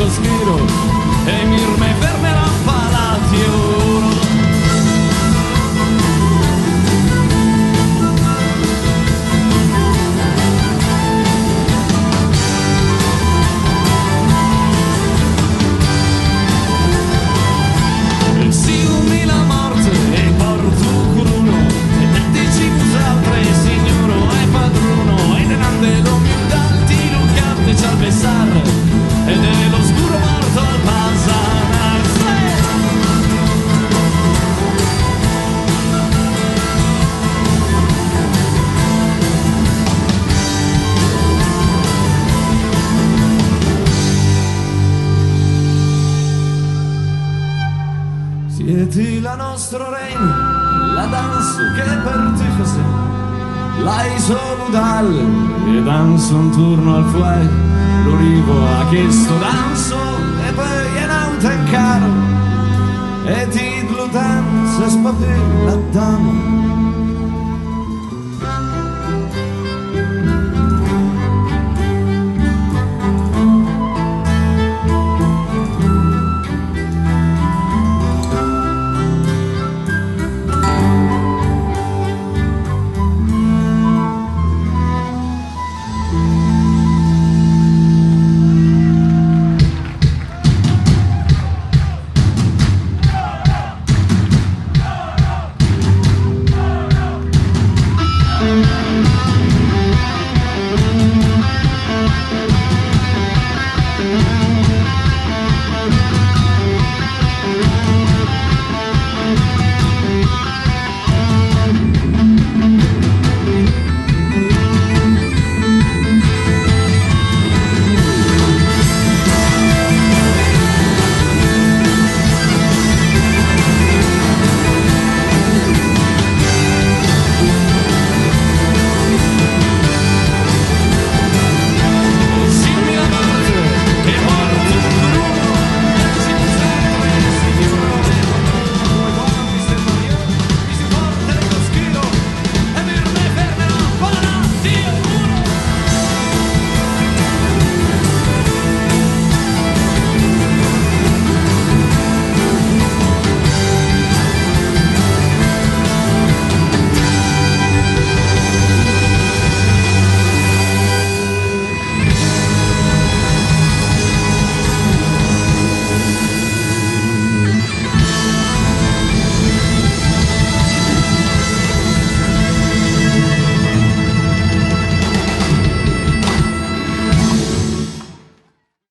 Cosmiro e mir me fermerà palati oro. Si umila morte e porto cruno e dici altre signoro e padrono e denante lo mio dalti lucante c'al besar e dello scuro morto al pasanar. Sieti la nostro regno, la danzo che per te cos'è, l'hai solo dalle e danzo un turno al fuoco, lo rivo a questo danzo e poi è nauta in caro e ti danza spapella dama.